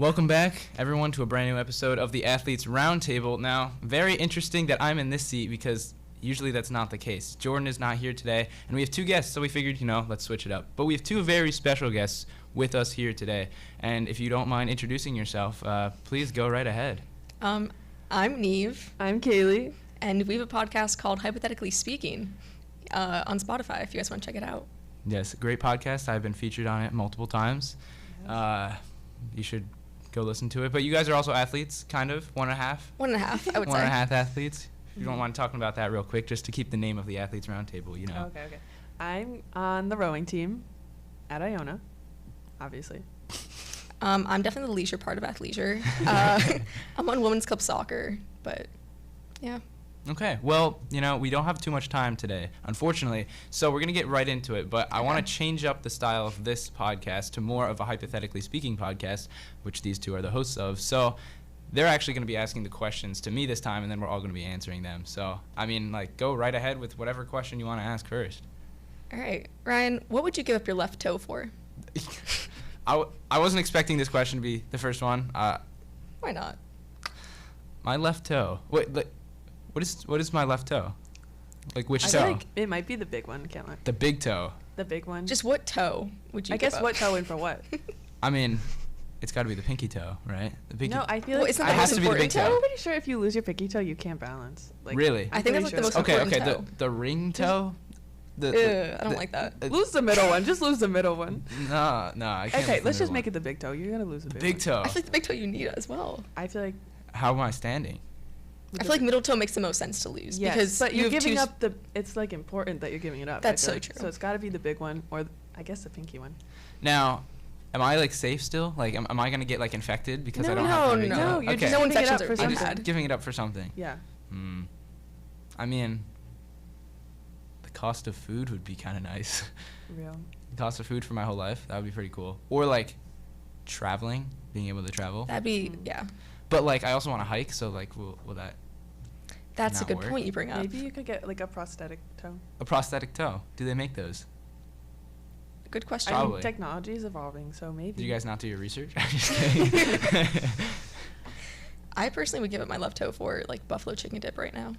Welcome back, everyone, to a brand new episode of the Athletes Roundtable. Now, very interesting that I'm in this seat because usually that's not the case. Jordan is not here today, and we have two guests, so we figured, let's switch it up. But we have two very special guests with us here today, and if you don't mind introducing yourself, please go right ahead. I'm Niamh. I'm Kaeli. And we have a podcast called Hypothetically Speaking on Spotify, if you guys want to check it out. Yes, great podcast. I've been featured on it multiple times. You should go listen to it. But you guys are also athletes, kind of? One and a half, I would say. 1.5 athletes. If you don't mind talking about that real quick, just to keep the name of the Athletes Roundtable, Okay. I'm on the rowing team at Iona, obviously. I'm definitely the leisure part of athleisure. I'm on women's club soccer, but yeah. Okay, well, we don't have too much time today, unfortunately, so we're going to get right into it, but I want to change up the style of this podcast to more of a Hypothetically Speaking podcast, which these two are the hosts of, so they're actually going to be asking the questions to me this time, and then we're all going to be answering them, so, go right ahead with whatever question you want to ask first. All right, Ryan, what would you give up your left toe for? I wasn't expecting this question to be the first one. Why not? My left toe. What is my left toe? Like which toe? I feel like it might be the big one. Can't lie. The big toe. The big one. Just what toe would you? I guess what toe and for what? It's got to be the pinky toe, right? The pinky. No, I feel like isn't that the most important toe? I'm pretty sure if you lose your pinky toe, you can't balance. Really? I think that's like the most important toe. Okay, the ring toe. I don't like that. Lose the middle one. Just lose the middle one. No, I can't. Okay, let's just make it the big toe. You're gonna lose the big toe. I feel like the big toe you need as well. I feel like. How am I standing? I feel like middle toe makes the most sense to lose. Yes, because but you're giving up the. It's like important that you're giving it up. That's so true. So it's got to be the big one, or I guess the pinky one. Now, am I safe still? Am I gonna get infected because I don't have my big toe? No, you're just no giving it infections up for are something. bad. Giving it up for something. Yeah. The cost of food would be kind of nice. Real. The cost of food for my whole life, that would be pretty cool. Or traveling, being able to travel. That'd be yeah. But I also want to hike, so will that? That's a good work? point you bring up. Maybe you could get a prosthetic toe. A prosthetic toe? Do they make those? Good question. Probably. Technology is evolving, so maybe. Did you guys not do your research? I'm just kidding. I personally would give up my left toe for buffalo chicken dip right now.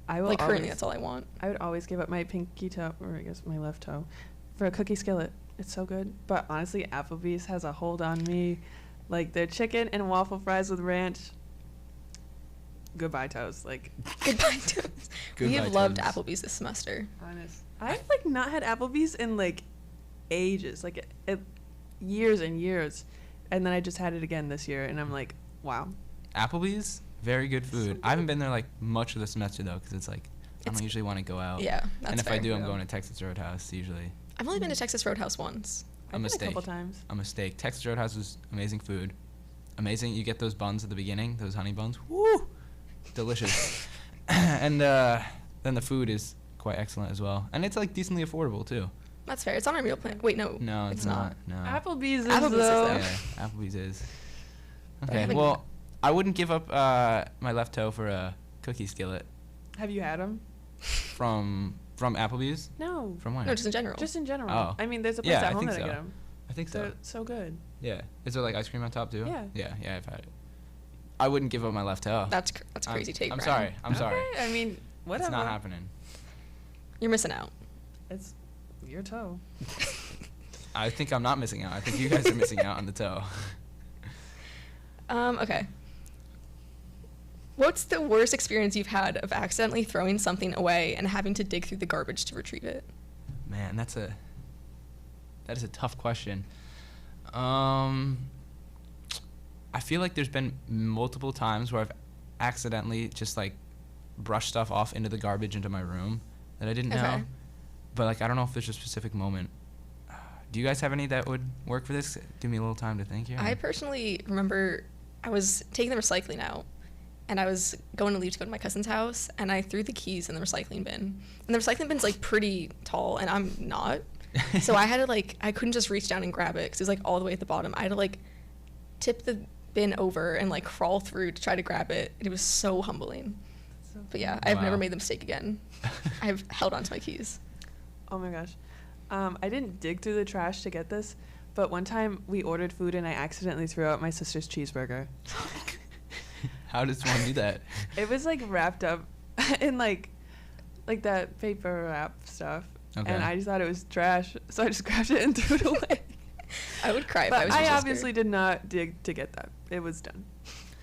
I will currently that's all I want. I would always give up my pinky toe, or I guess my left toe, for a cookie skillet. It's so good. But honestly, Applebee's has a hold on me. Their chicken and waffle fries with ranch. Goodbye toes. Goodbye toes. We have loved Applebee's this semester. Honest. I've not had Applebee's in ages, years and years, and then I just had it again this year, and I'm wow. Applebee's, very good food. So I haven't been there much of the semester though, because I don't usually want to go out. Yeah, that's and if fair. I do, I'm going to Texas Roadhouse usually. I've only been to Texas Roadhouse once. A mistake. A couple times. A mistake. Texas Roadhouse was amazing food. Amazing. You get those buns at the beginning, those honey buns. Woo! Delicious. And then the food is quite excellent as well, and it's decently affordable too. That's fair. It's on our meal plan. Wait, no. No, it's not. No. Applebee's is though. Yeah, Applebee's is. Okay. Well, I wouldn't give up my left toe for a cookie skillet. Have you had them? From Applebee's? No. From where? No, just in general. Just in general. Oh. There's a place at home that I get them. I think so. They're so good. Yeah. Is there ice cream on top too? Yeah. Yeah, I've had it. I wouldn't give up my left toe. That's crazy take. I'm Ryan. sorry. I'm sorry. Whatever. It's not happening. You're missing out. It's your toe. I think I'm not missing out. I think you guys are missing out on the toe. Okay. What's the worst experience you've had of accidentally throwing something away and having to dig through the garbage to retrieve it? Man, that is a tough question. I feel like there's been multiple times where I've accidentally just brushed stuff off into the garbage into my room that I didn't know. But I don't know if there's a specific moment. Do you guys have any that would work for this? Give me a little time to think here. I personally remember I was taking the recycling out, and I was going to leave to go to my cousin's house, and I threw the keys in the recycling bin. And the recycling bin's pretty tall, and I'm not. So I had to I couldn't just reach down and grab it because it was all the way at the bottom. I had to tip the bin over and crawl through to try to grab it. It was so humbling. But yeah, I've never made the mistake again. I've held on to my keys. Oh my gosh. I didn't dig through the trash to get this, But one time we ordered food and I accidentally threw out my sister's cheeseburger. How does one do that? It was like wrapped up in like that paper wrap stuff. Okay. And I just thought it was trash, so I just grabbed it and threw it away. I would cry if I But was your I sister. obviously did not dig to get that. It was done.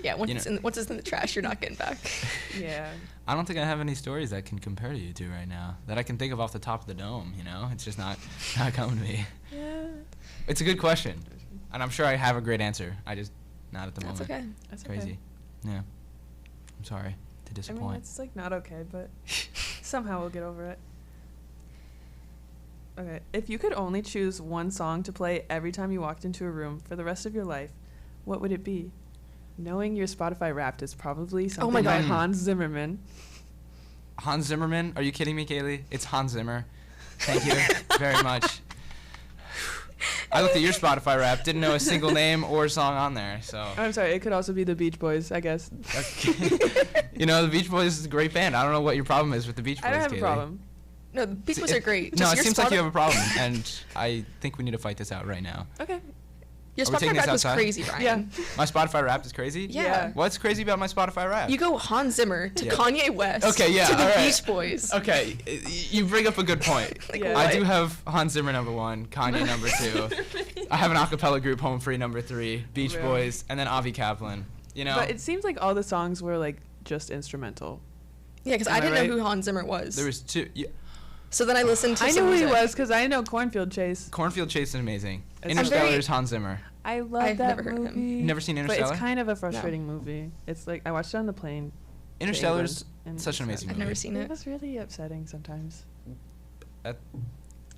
Yeah, once it's in the trash, you're not getting back. Yeah. I don't think I have any stories that can compare to you two right now that I can think of off the top of the dome. You know, it's just not coming to me. Yeah. It's a good question, and I'm sure I have a great answer. I just not at the That's moment. okay. That's Crazy. okay. Yeah. I'm sorry to I disappoint. mean, it's like not okay, but somehow we'll get over it. Okay. If you could only choose one song to play every time you walked into a room for the rest of your life, what would it be? Knowing your Spotify Wrapped is probably something my by God. Hans Zimmerman. Hans Zimmerman? Are you kidding me, Kaeli? It's Hans Zimmer. Thank you very much. I looked at your Spotify rap, didn't know a single name or song on there, so. I'm sorry, it could also be the Beach Boys, I guess. Okay. You know, the Beach Boys is a great band. I don't know what your problem is with the Beach Boys, I don't have a Kaeli. problem. No, the Beach Boys are great. No, Just it your seems like you have a Spotify- problem, and I think we need to fight this out right now. Okay. Your Are we taking Spotify this rap was outside? crazy, Brian. Yeah. My Spotify rap is crazy? Yeah. What's crazy about my Spotify rap? You go Hans Zimmer to Yeah. Kanye West Okay, yeah, to the all right. Beach Boys. Okay, you bring up a good point. Like, Yeah. I what? do have Hans Zimmer number 1, Kanye number 2. I have an acapella group, Home Free number 3, Beach Really? Boys, and then Avi Kaplan. You know, But it seems like all the songs were like just instrumental. Yeah, because Am I I didn't right? know who Hans Zimmer was. there was 2. Yeah, So then I listened to I some knew who he music. was because I know Cornfield Chase. Cornfield Chase is amazing. I'm Interstellar very- is Hans Zimmer. I love I've that never heard of him. movie. You've never seen But Interstellar? it's kind of a frustrating movie. It's like I watched it on the plane. to Interstellar's England, and such an it's amazing I've movie. never seen It it. was really upsetting sometimes. Uh,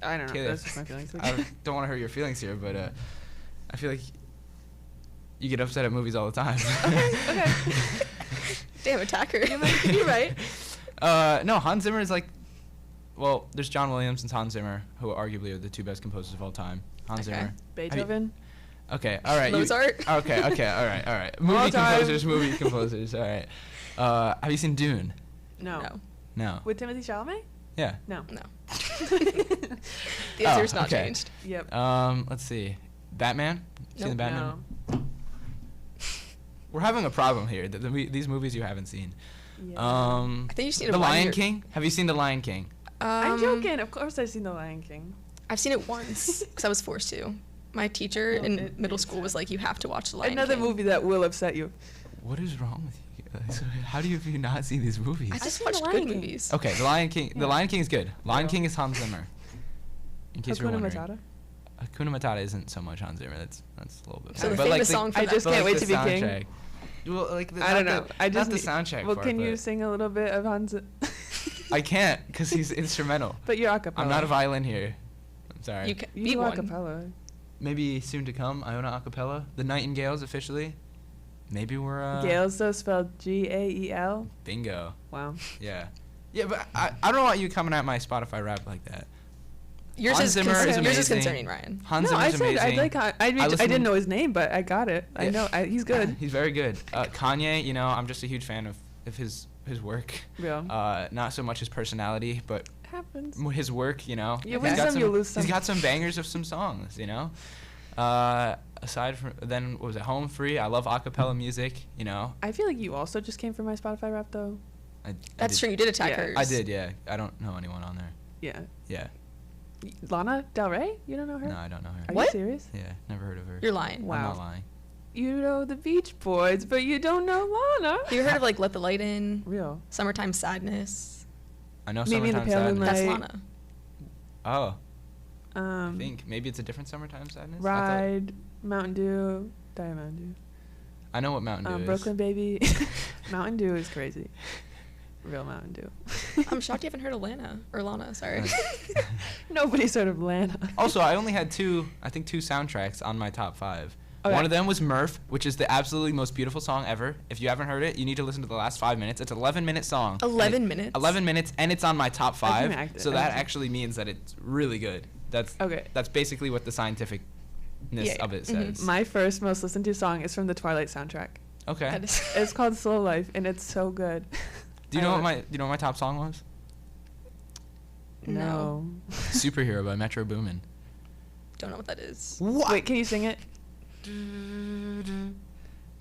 I don't know. Kaeli, That's just my feelings. I don't want to hurt your feelings here, but I feel like you get upset at movies all the time. Okay. Damn, attacker. You're right. No, Hans Zimmer is like, well, there's John Williams and Hans Zimmer, who arguably are the 2 best composers of all time. Hans Okay. Zimmer. Beethoven. Okay, all right. Mozart. Okay, all right. Movie composers, all right. Have you seen Dune? No. No. No. With Timothy Chalamet? Yeah. No. No. The answer's not okay. changed. Yep. Let's see. Batman? Seen the Nope. Batman? No. We're having a problem here. These movies you haven't seen. Yeah. I think you've seen it The one Lion year. King? Have you seen The Lion King? I'm joking. Of course I've seen The Lion King. I've seen it once because I was forced to. My teacher Oh, in middle school was like, "You have to watch The Lion Another King." movie that will upset you. What is wrong with you guys? How do you have you not seen these movies? I I've just seen The watched Lion good King. movies. Okay, The Lion King. The Yeah. Lion King is good. Lion Yeah. King is Hans Zimmer. In case you're Hakuna wondering. Matata. Hakuna Matata isn't so much Hans Zimmer. That's a little bit. So the but famous like song I from just but can't like wait the to be king. soundtrack. Well, like I don't know. I just not the need- soundtrack. Well, part, can you but sing a little bit of Hans? I can't because he's instrumental. But you're acapella. I'm not a violin here. I'm sorry. You can You be do one. acapella. Maybe soon to come, Iona Acapella. The Nightingales officially. Maybe we're Gales, though, spelled Gael. bingo. Wow. Yeah. Yeah, but I don't want you coming at my Spotify rap like that. Yours Hans is Zimmer is yours is amazing. concerning, Ryan. Hans No, I Zimmer's said amazing. I like. I listen- didn't know his name, but I got it. I Yeah. know. He's good. He's very good. Kanye, you know, I'm just a huge fan of his work. Real. Not so much his personality, but Happens. his work, you know. You He's win got some, you lose some. He's got some bangers of some songs, you know. Aside from then, what was it? Home Free. I love acapella music, you know. I feel like you also just came from my Spotify rap, though. That's true. You did attack Yeah. hers. I did, yeah. I don't know anyone on there. Yeah. Yeah. Lana Del Rey? You don't know her? No, I don't know her. Are What? you serious? Yeah, never heard of her. You're lying. Wow. I'm not lying. You know the Beach Boys, but you don't know Lana. Have you heard of like "Let the Light In," Real. "Summertime Sadness"? I know Maybe in the Summertime Pale Sadness. Moonlight. That's Like- Lana. Oh, I Um, think maybe it's a different Summertime Sadness. Ride, Mountain Dew, Diet Mountain Dew. I know what Mountain Dew is. Brooklyn Baby. Mountain Dew is crazy. Real Mountain Dew. I'm shocked you haven't heard of Lana. Sorry. Nobody's heard of Lana. Also, I only had two soundtracks on my top 5. Okay. One of them was Murph, which is the absolutely most beautiful song ever. If you haven't heard it, you need to listen to the last 5 minutes. It's an 11-minute song. 11 minutes? 11 minutes, and it's on my top I 5. can act it. So I that can- actually means that it's really good. That's Okay. That's basically what the scientificness Yeah, of it mhm. says. My first most listened to song is from the Twilight soundtrack. Okay. That is- It's called Slow Life, and it's so good. Do you know what my top song was? No. Superhero by Metro Boomin. don't know what that is. What? Wait, can you sing it?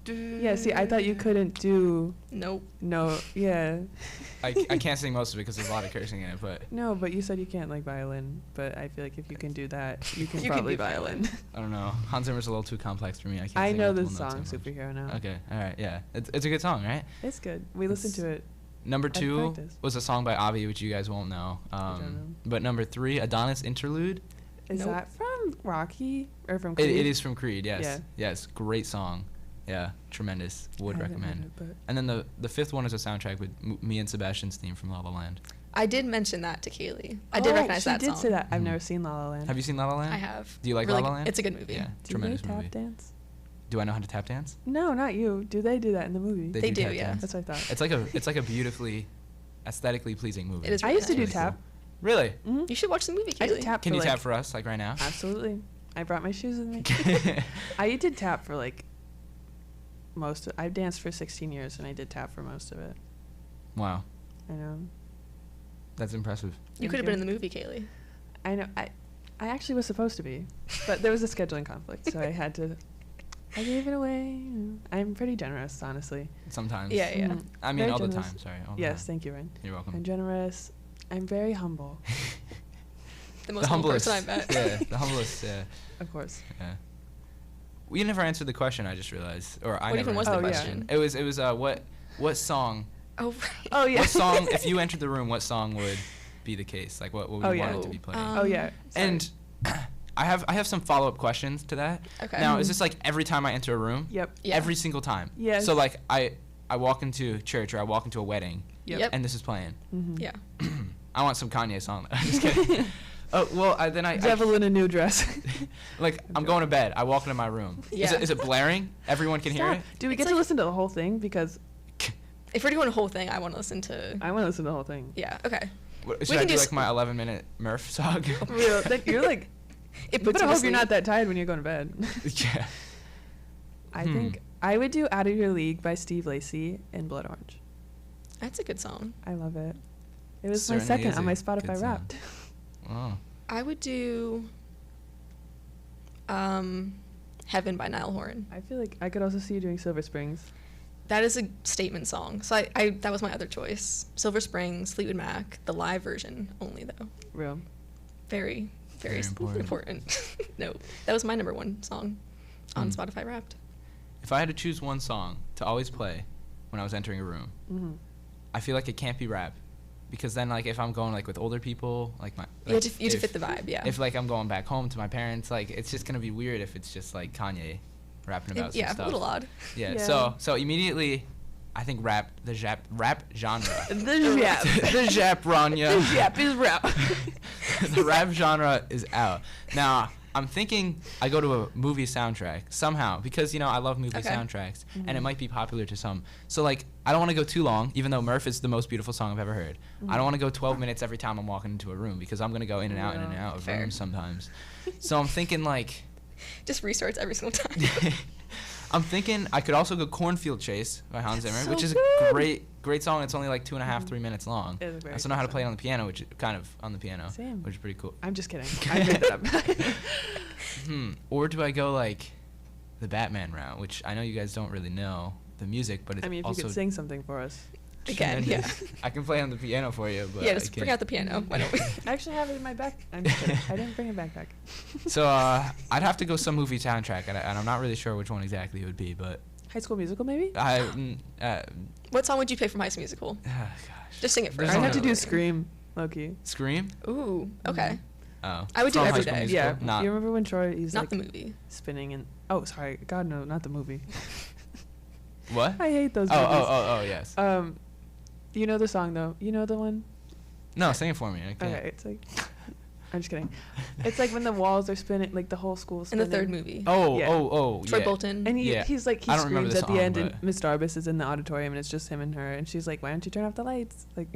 Yeah, see, I thought you couldn't do... Nope. No, yeah. I can't sing most of it because there's a lot of cursing in it, but No, but you said you can't like violin, but I feel like if you can do that, you can You can probably do violin. I don't know. Hans Zimmer's a little too complex for me. I can't I sing know the multiple notes song that much. Superhero now. Okay, all right, yeah. It's a good song, right? It's good. We listened to it. Number I've 2 practiced. was a song by Avi, which you guys won't know. don't know. But number 3, Adonis Interlude. Is Nope. that from Rocky or from It Creed? is from Creed, yes. Yeah. Yes, great song. Yeah, tremendous. Would I haven't heard recommend. it, but- And then the 5th one is a soundtrack with me and Sebastian's theme from La La Land. I did mention that to Kaeli. I did recognize that she song. did say that. I've Mhm. never seen La La Land. Have you seen La La Land? I have. Do you like Really La La Land? It's a good movie. Yeah, Do they tremendous tap movie. dance? Do I know how to tap dance? No, not you. Do they do that in the movie? They do, tap yeah. dance. That's what I thought. It's like a beautifully aesthetically pleasing movie. It is I really used to do nice. tap. Really? Mhm. You should watch the movie, I did Kaeli. tap Can for you like, tap for us like right now? Absolutely. I brought my shoes with me. I did tap for like I danced for 16 years and I did tap for most of it. Wow, I know. that's impressive. You Thank could have been in the movie, Kaeli. I know. I actually was supposed to be, but there was a scheduling conflict, so I had to. I gave it away. I'm pretty generous, honestly. Sometimes. Yeah, yeah. Mhm. I mean, Very all the generous. time. Sorry. All the Yes, time. thank you, Ryan. You're welcome. I'm generous. I'm very humble, The most humble person I met. Yeah, the humblest. Yeah, of course. yeah. We never answered the question. I just realized, or I What never. even was the answered question? It was what song? Oh, right. Oh yeah. What song? If you entered the room, what song would be the case? Like what would Oh, we yeah. want it to be playing? Oh yeah. Sorry. And I have some follow-up questions to that. Okay. Now, is this like every time I enter a room? Yep. Yeah. Every single time. Yes. So like I walk into church or I walk into a wedding Yep. and this is playing. Mhm. Yeah. I want some Kanye song. I'm just kidding. Oh well, then I Devil in a new dress. like I'm going to bed. I walk into my room. Yeah. Is it blaring? Everyone can hear Stop. it. Do we It's get to like- listen to the whole thing? Because If we're doing a whole thing, I want to listen to. I want to listen to the whole thing. Yeah. Okay. Should I can do do like my 11-minute Murph song? Real, you're like. It But puts I me to hope you're not sleep. that tired when you're going to bed. Yeah. I think I would do "Out of Your League" by Steve Lacy and Blood Orange. That's a good song. I love it. It was Certainly my second is on a my good Spotify song. Wrapped. Oh. I would do. Heaven by Niall Horan. I feel like I could also see you doing Silver Springs. That is a statement song. So I that was my other choice. Silver Springs, Fleetwood Mac, the live version only though. Real. Very, very, Very important. important. No, that was my number 1 song on Hmm. Spotify Wrapped. If I had to choose one song to always play when I was entering a room, Mm-hmm. I feel like it can't be rap, because then like if I'm going like with older people, like my You have like, to if- fit the vibe, yeah. If like I'm going back home to my parents, like it's just gonna be weird if it's just like Kanye rapping about some Yeah, stuff. a little odd. Yeah. Yeah. So immediately, I think rap genre. The Jap. The Jap Rania. The Jap is rap. The rap genre is out. Now, I'm thinking I go to a movie soundtrack somehow because, I love movie Okay. soundtracks and it Mhm. might be popular to some. So, like, I don't want to go too long, even though Murph is the most beautiful song I've ever heard. I don't want to go 12 minutes every time I'm walking into a room because I'm going to go in and out Yeah. of Fair. rooms sometimes. So, I'm thinking, like, Just restarts every single time. I'm thinking I could also go Cornfield Chase by Hans Zimmer, so which is good. a great song. It's only like 2.5, Mhm. 3 minutes long. It is a I very also know how to good play it song. on the piano, which is kind of on the piano, Same. which is pretty cool. I'm just kidding. I made that up. Or do I go like the Batman route, which I know you guys don't really know the music, but it's I mean, if you also could sing something for us. Again, yeah. tremendous. I can play on the piano for you, but Yeah, I just bring can't. out the piano. Why don't we? I actually have it in my back. I'm just kidding. I didn't bring a backpack. So I'd have to go some movie soundtrack, and I'm not really sure which one exactly it would be, but High School Musical, maybe? What song would you play from High School Musical? Gosh. Just sing it There's first. I'd no have to do lyric. Scream, Loki. Scream? Ooh, okay. Oh, I would do From every High School day. Musical? Yeah. Not. You remember when Troy, he's Not like the movie. spinning and... Oh, sorry. God, no, not the movie. What? I hate those Oh, movies. oh, yes. You know the song, though. You know the one? No, sing it for me. I can't. Okay, it's like... I'm just kidding. It's like when the walls are spinning, like the whole school's In the spinning. third movie. Oh, Yeah. yeah. Troy Bolton. And Yeah. he's like, he I don't remember screams the at the song, end, and but- Miss Darbus is in the auditorium, and it's just him and her, and she's like, "Why don't you turn off the lights? Like,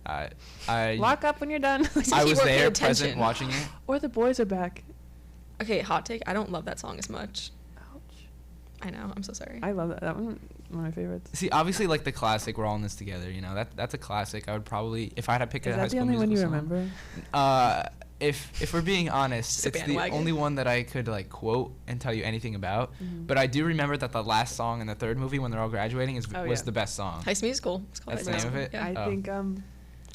I lock up when you're done." So I he was weren't paying there, attention. present, watching it. Or the boys are back. Okay, hot take. I don't love that song as much. Ouch. I know. I'm so sorry. I love that. That one of my favorites. See, obviously, like the classic, we're all in this together. That's a classic. I would probably, if I had to pick a Is High that the School only one you Musical song, remember? if we're being honest, It's a it's the bandwagon. only one that I could like quote and tell you anything about. But I do remember that the last song in the third movie when they're all graduating was yeah. the best song. High School Musical. It's called That's High the School name of Musical. it? Yeah. I Oh. think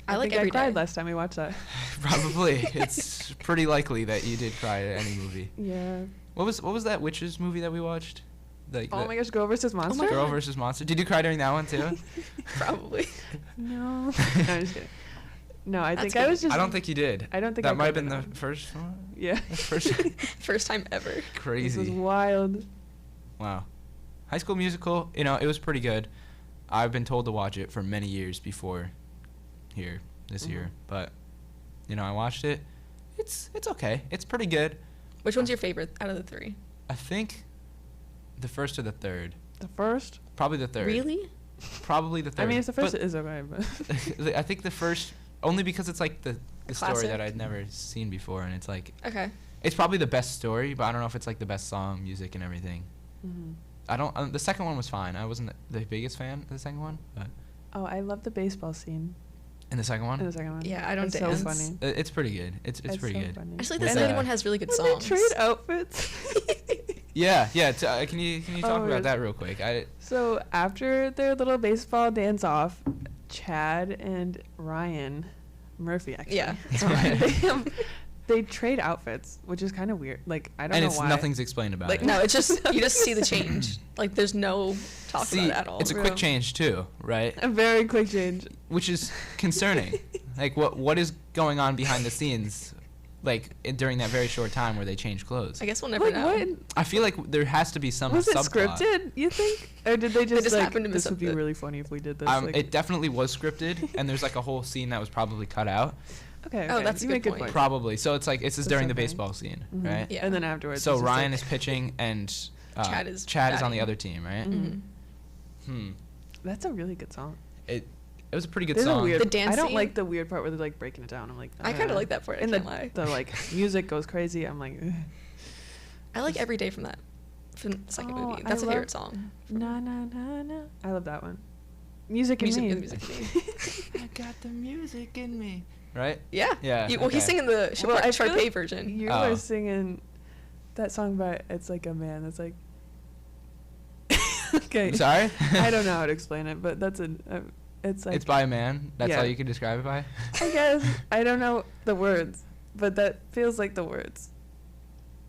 I like think every I cried day. last time we watched that. Probably. It's pretty likely that you did cry at any movie. Yeah. What was that witches movie that we watched? Like Oh the my gosh, Girl versus Monster. Girl versus Monster. Did you cry during that one too? Probably. No. No, I'm just kidding. No, I That's think I good. was just. I don't think you did. I don't think that I might have cried been the in that. first one. Yeah. First. First time ever. This was Crazy. wild. Wow. High School Musical, you know, it was pretty good. I've been told to watch it for many years before this year, but you know, I watched it. It's okay. It's pretty good. Which one's your favorite out of the three? I think the first or the third. The first. Probably the third. Really? Probably the third. I mean, it's the first. But It is okay, but. I think the first, only because it's like the story Classic. that I'd never seen before, and it's like Okay. it's probably the best story, but I don't know if it's like the best song, music, and everything. Mhm. I don't. The second one was fine. I wasn't the biggest fan of the second one, but Oh, I love the baseball scene in the second one, in the second one. Yeah, I don't It's dance. so funny. it's pretty good. It's pretty so good. funny. Actually, the With second that- one has really good When they songs. trade outfits. Yeah. Can you talk Oh, about yes. that real quick? So after their little baseball dance off, Chad and Ryan Murphy actually. Yeah. They trade outfits, which is kind of weird. Like I don't and know it's why. nothing's explained about Like it. no, it's just you just see the change. Like there's no talk See, about it at all. it's a Real. quick change too, right? A very quick change. Which is concerning. Like what is going on behind the scenes, like during that very short time where they change clothes? I guess we'll never Like know. what? I feel like there has to be some Was it subplot. scripted? You think, or did they just just like happened to this miss would be up the- really funny if we did this? Like, It definitely was scripted, and there's like a whole scene that was probably cut out. okay. Oh, okay, that's a you good make good point. point. Probably. So it's like it's just That's during the okay. baseball scene, Mhm. right? Yeah. And then afterwards, So it's just Ryan like- is pitching, and Chad is on the batting. other team, right? Mhm. Hmm. That's a really good song. It was a pretty good There's a song. weird. The dance I don't scene? like the weird part where they're like breaking it down. I'm like. I kind of like that part. I And can't lie. the like music goes crazy. I'm like. Ugh. I like Every Day from the second Oh, movie. I That's a love- favorite song. Na na na na. I love that one. Music and Music, me. the music in me. I got the music in me. Right? Yeah. Yeah, Well, he's okay. singing the Well, I feel Sharpay like version. You Oh. were singing that song by It's Like a Man. That's like. Okay. I'm sorry? I don't know how to explain it, but that's it's like. It's by a man. That's Yeah. all you can describe it by? I guess I don't know the words, but that feels like the words.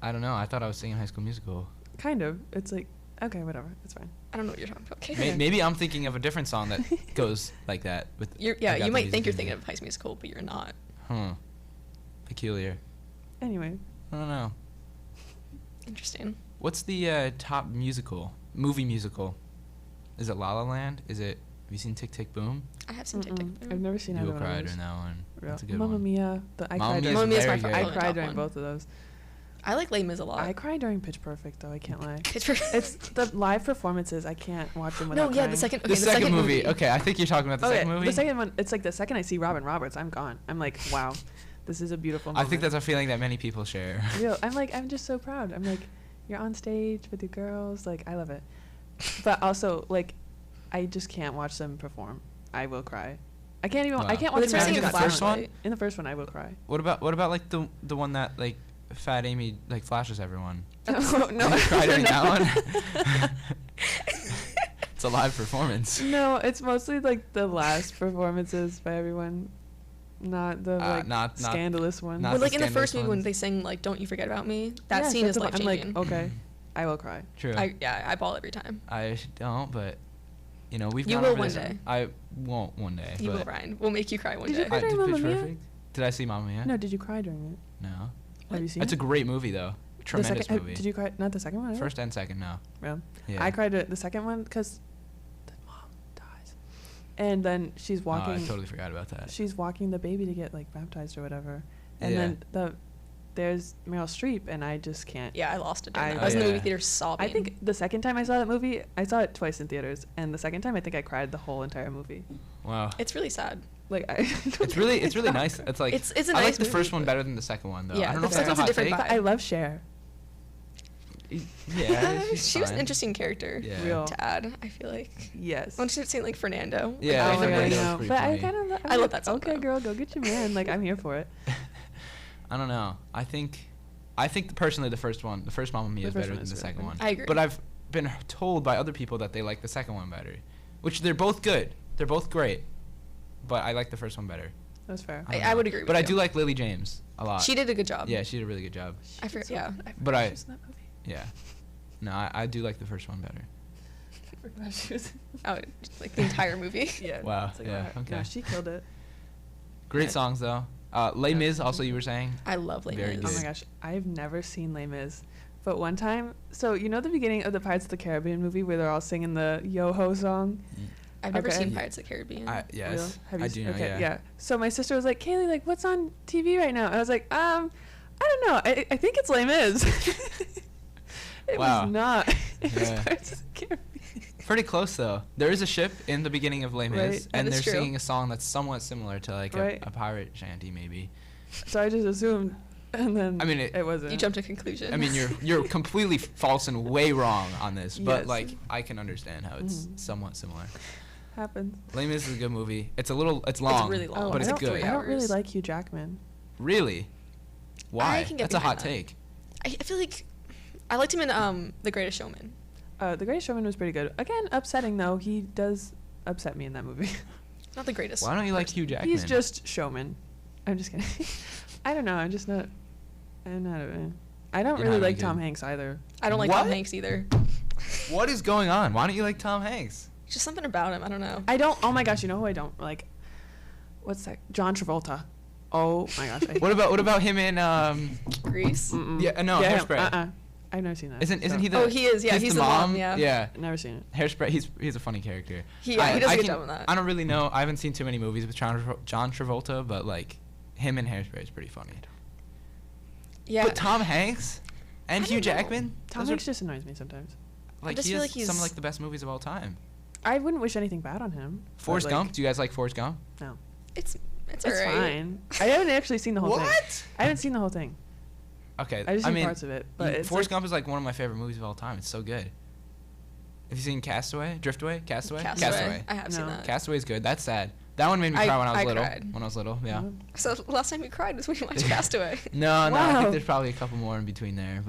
I don't know. I thought I was singing High School Musical. Kind of. It's like okay, whatever. It's fine. I don't know what you're talking about. Okay. Okay. Maybe I'm thinking of a different song that goes like that. With You're, I yeah, got you the might music think you're in thinking me. of High School Musical, but you're not. Peculiar. Anyway, I don't know. Interesting. What's the top movie musical? Is it La La Land? Have you seen Tick Tick Boom? I have seen Tick Tick mm-mm. Boom. I've never seen You either one of cried those. in that one. Real. That's a good Mamma one. Mia. I Mamma cried. Mia's Mamma Mia's my very favorite. good. I Top cried during one. both of those. I like Les Mis a lot. I cried during Pitch Perfect though. I can't lie. Pitch Perfect. It's the live performances. I can't watch them without No, yeah, crying. the second. Okay, The second movie. Okay, I think you're talking about the Okay, second movie. the second one. It's like the second I see Robin Roberts, I'm gone. I'm like, wow, this is a beautiful I moment. think that's a feeling that many people share. real. I'm like, I'm just so proud. I'm like, you're on stage with your girls. Like, I love it. But also, like, I just can't watch them perform. I will cry. I can't even. Wow. I can't Well, watch they're them singing the in first one? In the first one, I will cry. What about like the one that like Fat Amy like flashes everyone? Oh, no. You cry during that No. one? It's a live performance. No, it's mostly like the last performances by everyone, not the like not- scandalous ones. not Well, the like in the first scandalous movie when ones. they sing like "Don't You Forget About Me," that Yes, scene that's is the one- life changing. I'm like, okay, I will cry. True. I bawl every time. I don't, but you know we've. You gone will over one this. day. I won't one day. You will, but Ryan. We'll make you cry one Did you day. cry during Did Mamma Pitch Mia? Perfect? Did I see Mamma Mia? No, did you cry during it? No. Have you seen That's it? a great movie though. The Tremendous second- movie. Did you cry? Not the second one. either? First and second, no. Yeah. Yeah. I cried at the second one because the mom dies, and then she's Oh, walking. I totally forgot about that. She's walking the baby to get like baptized or whatever, and Yeah. then there's Meryl Streep, and I just can't. Yeah, I lost it. During that. I- I was in the Oh, movie yeah. theater sobbing. I think the second time I saw that movie, I saw it twice in theaters, and the second time I think I cried the whole entire movie. Wow. it's really sad. Like I. It's really nice. It's like It's a I like nice the first movie, one but- better than the second one though. Yeah, I don't know the if that's a second's a hot different take. vibe. I love Cher. Yeah, she's she was an fine. interesting character Yeah. Real. to add. I feel like Yes. when she was saying like Fernando. Yeah, like, Oh my my Fernando favorite was God, I know. pretty But I funny. kind of. I love that song, Okay, though. girl, go get your man. Like I'm here for it. I don't know. I think personally the first Mamma Mia is better than the second one. I agree. But I've been told by other people that they like the second one better, which they're both good. They're both great, but I like the first one better. That's fair. don't I know. would agree with But you. I do like Lily James a lot. She did a good job. Yeah, she did a really good job. I forget. Yeah. But she was in that movie. Yeah. No, I do like the first one better. I forgot she was. Oh, like the entire movie. Yeah. Wow, It's like, yeah, wow. okay. No, she killed it. Great Yeah. songs though. Les Yeah. Mis also you were saying. I love Les Very Mis. Oh good. my gosh, I've never seen Les Mis. But one time, so you know the beginning of the Pirates of the Caribbean movie where they're all singing the Yo-Ho song? I've never Okay. seen Pirates of the Caribbean. Yes, Have I you do seen- know. okay, Yeah. So my sister was like, Kaeli, like, what's on TV right now? And I was like, I don't know. I think it's Les Mis. It Wow. was not. It was Yeah. Pirates of the Caribbean. Pretty close though. There is a ship in the beginning of Les Mis, Right, and that they're is true. singing a song that's somewhat similar to like Right. a pirate shanty maybe. So I just assumed, and then I mean, it wasn't. You jumped to conclusions. I mean, you're completely false and way wrong on this, but Yes. like I can understand how it's Mhm. somewhat similar. Happens. Les Mis is a good movie. It's long. really long. but I it's don't, good. I don't really hours. like Hugh Jackman. Really? Why? I can get That's a hot behind that. take. I feel like I liked him in The Greatest Showman. The Greatest Showman was pretty good. Again, upsetting though. He does upset me in that movie. Not the greatest. Why don't you like Hugh Jackman? He's just showman. I'm just kidding. I don't know. I'm not a. I don't You're really not like really Tom good. Hanks either. I don't like What? Tom Hanks either. What is going on? Why don't you like Tom Hanks? Just something about him. I don't know. I don't. Oh my gosh! You know who I don't like? What's that? John Travolta. Oh my gosh! What about him in Grease. Mm-mm. Yeah, no, Yeah, Hairspray. I've never seen that. Isn't so- he the Oh, he is. Yeah, he's the mom, yeah. Yeah. Never seen it. Hairspray. He's a funny character. He does a good can- job on that. I don't really know. I haven't seen too many movies with John Travolta, but like him in Hairspray is pretty funny. Yeah. But Tom Hanks and I Hugh don't know. Jackman. Tom those Hanks are, just annoys me sometimes. like just he feel has like some of he's- like the best movies of all time. I wouldn't wish anything bad on him. but, Forrest like, Gump. Do you guys like Forrest Gump? No. it's It's alright. fine. I haven't actually seen the whole thing. What? I haven't seen the whole thing. Okay. I just seen mean, parts of it. But it's Forrest like, Gump is like one of my favorite movies of all time. It's so good. Have you seen Castaway? Driftway? Castaway? I have seen No. that. Castaway is good. That's sad. That one made me I- cry when I was I little. cried. When I was little, yeah. So the last time you cried was when you watched Castaway. No, I Wow. think there's probably a couple more in between there,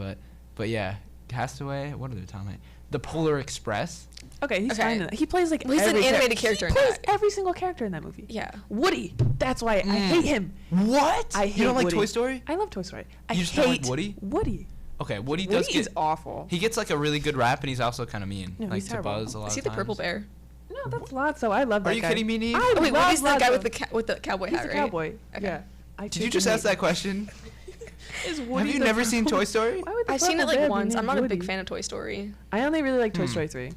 but yeah, Castaway. What are the Tom Hanks? The Polar Express. Okay, he's Okay. fine in that. He plays like Well, he's an every animated character He in plays that. every single character in that movie. Yeah. Woody. That's why I Mm. hate him. What? I hate You don't like Woody. Toy Story? I love Toy Story. I You just hate don't like Woody? Woody. Okay, Woody Woody does get. is awful. He gets like a really good rap, and he's also kind of mean, No, like he's to terrible. Buzz a lot Is he of the times. purple bear? No, that's Lotso. I love that Are you guy. kidding me, Niamh? I Oh wait, love Woody's the guy Lotso. with the cowboy He's hat, a right? cowboy. Okay. Yeah. Did you just ask that question? Is Have Woody you the never seen purple- Toy Story? Why would the I've seen it purple bear like be once. I'm named not a big Woody? fan of Toy Story. I only really like Toy Hmm. Story 3.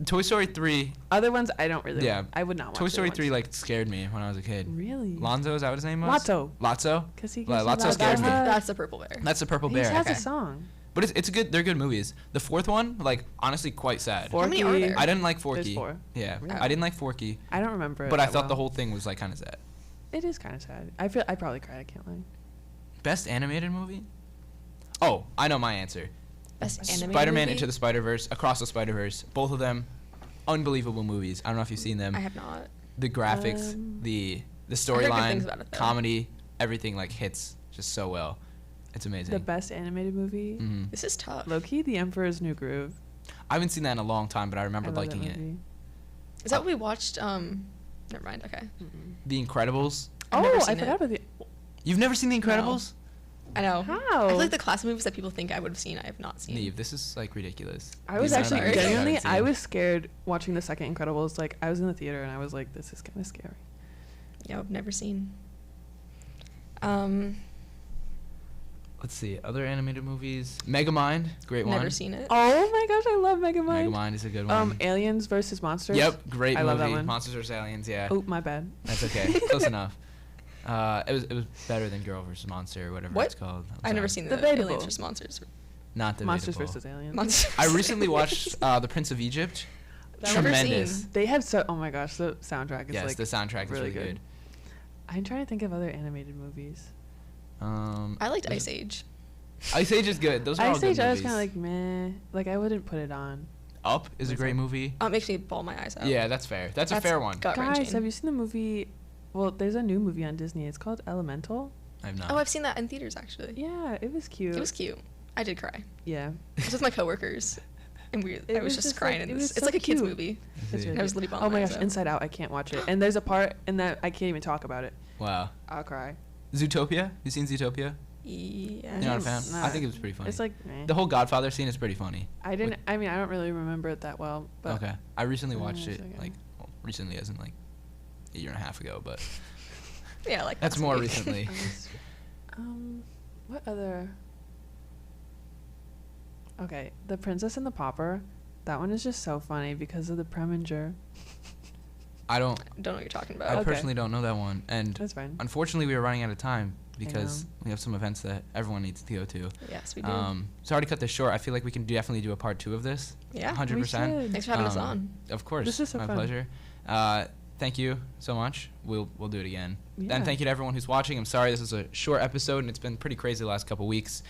Toy Story 3. Other ones I don't really. Yeah. I would not watch. Toy Story the 3 ones. like scared me when I was a kid. Really? Lonzo, is that what his name was? Lotso. Lotso. Because he Well, gives you Lotso scared me. That's the purple bear. That's the purple He bear. has Okay. a song. But it's a good. They're good movies. The fourth one, like honestly, quite sad. How many are Forky. there? I didn't like Forky. There's 4. Yeah, Really? I didn't like Forky, I don't remember it. but I that thought the well. whole thing was like kind of sad. It is kind of sad. I probably cried. I can't lie. Best animated movie? Oh, I know my answer. Best animated Spider-Man movie? Into the Spider-Verse, Across the Spider-Verse. Both of them, unbelievable movies. I don't know if you've seen them. I have not. The graphics, the heard good storyline, things about it, though. comedy, everything like hits just so well. It's amazing. The best animated movie. hmm This is tough. Low-key, The Emperor's New Groove. I haven't seen that in a long time, but I I remember love that liking it. movie. Is that what we watched? Never mind. Okay. Mm-mm. The Incredibles. I've never Oh, I seen forgot it. about the. You've never seen The Incredibles? I know. How? I feel like the class movies that people think I would have seen, I have not seen. Niamh, this is like ridiculous. I was The actually amount of movies you genuinely. haven't I seen. was scared watching the second Incredibles. Like I was in the theater and I was like, "This is kind of scary." Yeah, I've never seen. Let's see. Other animated movies. Megamind, great one. Never seen it. Oh my gosh, I love Megamind. Megamind is a good one. Aliens versus Monsters. Yep, great I movie. love that one. Monsters vs Aliens, yeah. Oh, my bad. That's okay. Close enough. It was better than Girl vs Monster or whatever What? it's called. I've never seen the Debatable. Aliens vs. Monsters. Not debatable. Monsters versus Aliens. Monsters. I recently watched The Prince of Egypt. That one I've never Tremendous. seen. They have so. Oh my gosh, the soundtrack is Yes, like. the soundtrack is really really good. good. I'm trying to think of other animated movies. I liked there's- Ice Age. Ice Age is good. Those are all Ice good Age, I was movies. kind of like meh. Like I wouldn't put it on. Up is a What's great Up? movie. It makes me bawl my eyes out. Yeah, that's fair. That's a fair one. gut Guys, wrenching. have you seen the movie? Well, there's a new movie on Disney. It's called Elemental. I have not. Oh, I've seen that in theaters actually. Yeah, it was cute. It was cute. I did cry. Yeah. I was with my coworkers, and I was just crying. Like, in it this. was It's so like a kids cute. movie. It's really I was cute. literally Oh my bawling gosh, my eyes out. Inside Out, I can't watch it. And there's a part in that I can't even talk about it. Wow. I'll cry. Zootopia? You seen Zootopia? Yeah. You're not a fan? It's I not- think it was pretty funny. It's like, meh. The whole Godfather scene is pretty funny. I don't really remember it that well. But Okay. I recently watched it's it, okay. like, well, recently as in, like, a year and a half ago, but Yeah, like that's last more week. recently. What other? Okay, The Princess and the Pauper. That one is just so funny because of the Preminger. I don't, Don't know what you're talking I about. Okay. personally don't know that one. And That's fine. unfortunately, we are running out of time because know. we have some events that everyone needs to go to. Yes, we do. Sorry to cut this short. I feel like we can definitely do a part 2 of this. Yeah. 100%. We should. Thanks for having us on. Of course. This is so my fun. pleasure. Thank you so much. We'll do it again. Yeah. And thank you to everyone who's watching. I'm sorry this is a short episode and it's been pretty crazy the last couple weeks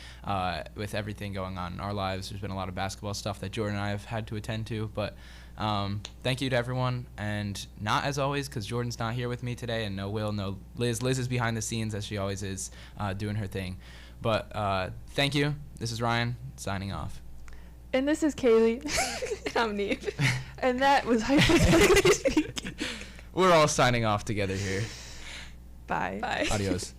with everything going on in our lives. There's been a lot of basketball stuff that Jordan and I have had to attend to, but thank you to everyone, and not as always because Jordan's not here with me today, and no Will, no Liz. Liz is behind the scenes as she always is, doing her thing. But thank you. This is Ryan signing off. And this is Kaeli. I'm Niamh. And that was Hypothetically Speaking. We're all signing off together here. Bye. Bye. Adios.